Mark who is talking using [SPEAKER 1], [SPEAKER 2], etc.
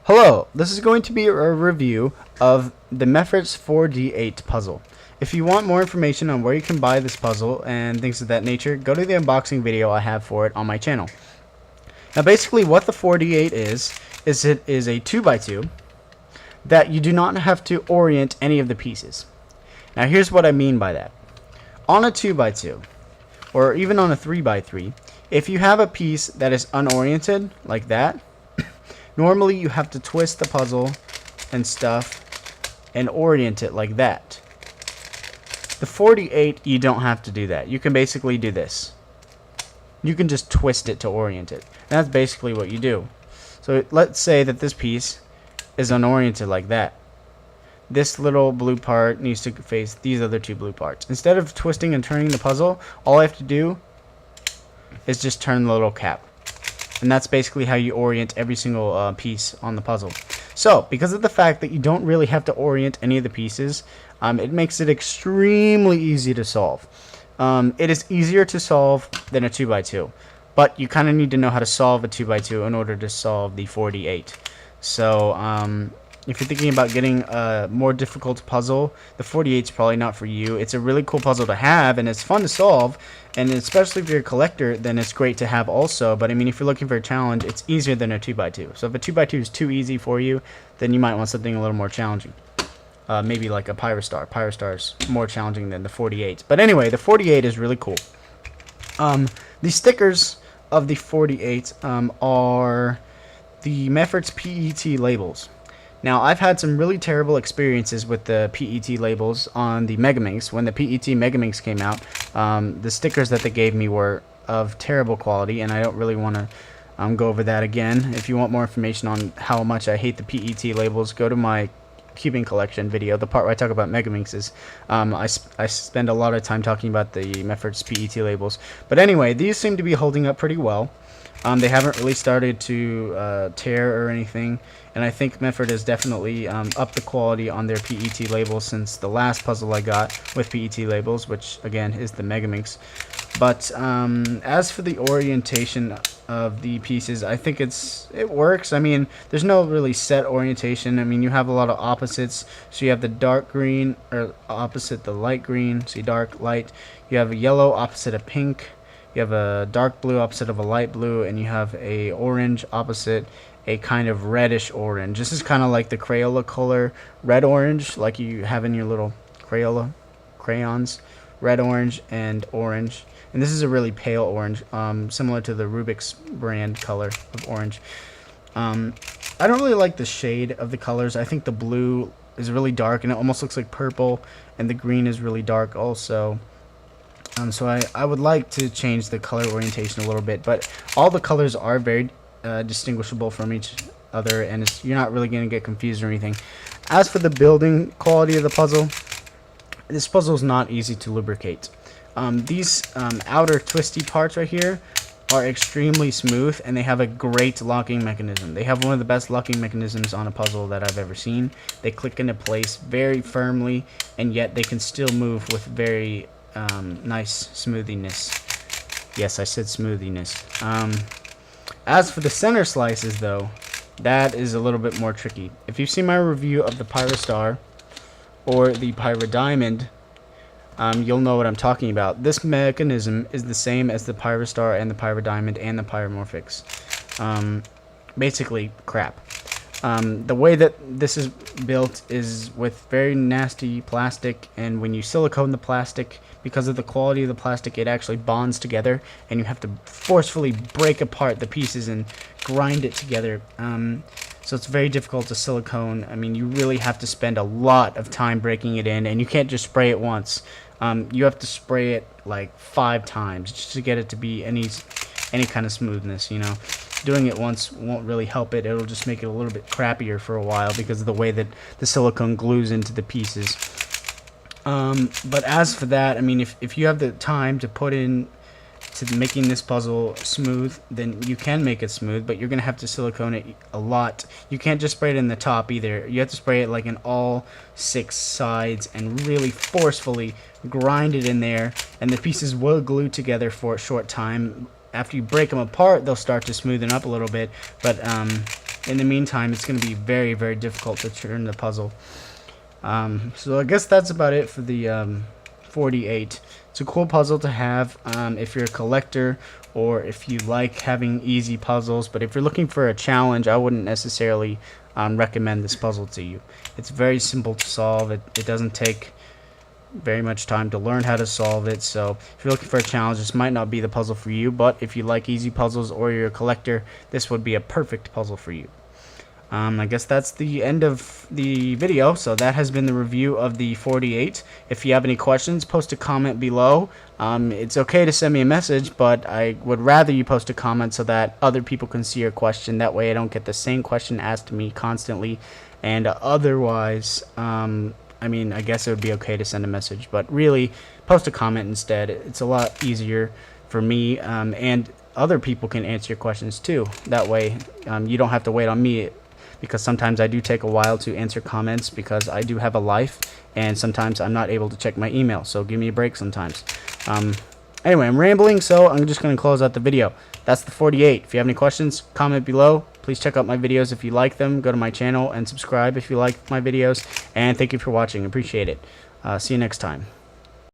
[SPEAKER 1] Hello, this is going to be a review of the Meffert's 4D8 puzzle. If you want more information on where you can buy this puzzle and things of that nature, go to the unboxing video I have for it on my channel. Now basically what the 4D8 is it is a 2x2 that you do not have to orient any of the pieces. Now here's what I mean by that. On a 2x2, or even on a 3x3, if you have a piece that is unoriented, like that, normally you have to twist the puzzle and stuff and orient it like that. The 48, you don't have to do that. You can basically do this. You can just twist it to orient it. And that's basically what you do. So let's say that this piece is unoriented like that. This little blue part needs to face these other two blue parts. Instead of twisting and turning the puzzle, all I have to do is just turn the little cap. And that's basically how you orient every single piece on the puzzle. So, because of the fact that you don't really have to orient any of the pieces, it makes it extremely easy to solve. It is easier to solve than a 2x2, but you kind of need to know how to solve a 2x2 in order to solve the 48. So, if you're thinking about getting a more difficult puzzle, the 48 is probably not for you. It's a really cool puzzle to have, and it's fun to solve, and especially if you're a collector, then it's great to have also. But I mean, if you're looking for a challenge, it's easier than a 2x2. So if a 2x2 is too easy for you, then you might want something a little more challenging. Maybe like a Pyrostar. Pyrostar is more challenging than the 48. But anyway, the 48 is really cool. The stickers of the 48 are the Meffert's PET labels. Now, I've had some really terrible experiences with the PET labels on the Megaminx. When the PET Megaminx came out, the stickers that they gave me were of terrible quality, and I don't really want to go over that again. If you want more information on how much I hate the PET labels, go to my cubing collection video, the part where I talk about Megaminxes. I spend a lot of time talking about the Meffert's PET labels. But anyway, these seem to be holding up pretty well. They haven't really started to tear or anything, and I think Meffert has definitely upped the quality on their PET labels since the last puzzle I got with PET labels, which again is the Megaminx. But as for the orientation of the pieces, I think it works. I mean, there's no really set orientation. I mean, you have a lot of opposites. So you have the dark green, or opposite the light green, so dark, light. You have a yellow opposite a pink. You have a dark blue opposite of a light blue, and you have a orange opposite a kind of reddish orange. This is kind of like the Crayola color red orange, like you have in your little Crayola crayons. Red orange and orange. And this is a really pale orange, similar to the Rubik's brand color of orange. I don't really like the shade of the colors. I think the blue is really dark and it almost looks like purple, and the green is really dark also. So I would like to change the color orientation a little bit, but all the colors are very distinguishable from each other, and you're not really going to get confused or anything. As for the building quality of the puzzle, this puzzle is not easy to lubricate. These outer twisty parts right here are extremely smooth, and they have a great locking mechanism. They have one of the best locking mechanisms on a puzzle that I've ever seen. They click into place very firmly, and yet they can still move with very nice smoothiness. Yes, I said smoothiness. As for the center slices, though, that is a little bit more tricky. If you've seen my review of the Pyrostar or the Pyrodiamond, you'll know what I'm talking about. This mechanism is the same as the Pyrostar and the Pyrodiamond and the Pyromorphics. Basically, crap. The way that this is built is with very nasty plastic, and when you silicone the plastic, because of the quality of the plastic, it actually bonds together, and you have to forcefully break apart the pieces and grind it together. So it's very difficult to silicone. I mean, you really have to spend a lot of time breaking it in, and you can't just spray it once. You have to spray it like 5 times just to get it to be any kind of smoothness, you know. Doing it once won't really help it. It'll just make it a little bit crappier for a while because of the way that the silicone glues into the pieces. But as for that, I mean, if you have the time to put in to making this puzzle smooth, then you can make it smooth, but you're going to have to silicone it a lot. You can't just spray it in the top either. You have to spray it like in all 6 sides and really forcefully grind it in there, and the pieces will glue together for a short time. After you break them apart, they'll start to smoothen up a little bit, but in the meantime, it's going to be very, very difficult to turn the puzzle. So I guess that's about it for the 48. It's a cool puzzle to have if you're a collector, or if you like having easy puzzles. But if you're looking for a challenge, I wouldn't necessarily recommend this puzzle to you. It's very simple to solve. It doesn't take very much time to learn how to solve it. So if you're looking for a challenge, this might not be the puzzle for you. But if you like easy puzzles, or you're a collector, this would be a perfect puzzle for you. I guess that's the end of the video. So that has been the review of the 48. If you have any questions, post a comment below. It's okay to send me a message, but I would rather you post a comment so that other people can see your question. That way I don't get the same question asked to me constantly. And otherwise, I mean, I guess it would be okay to send a message, but really post a comment instead. It's a lot easier for me, and other people can answer your questions too. That way you don't have to wait on me, because sometimes I do take a while to answer comments because I do have a life, and sometimes I'm not able to check my email, so give me a break sometimes. Anyway, I'm rambling, so I'm just going to close out the video. That's the 48. If you have any questions, comment below. Please check out my videos if you like them. Go to my channel and subscribe if you like my videos. And thank you for watching. Appreciate it. See you next time.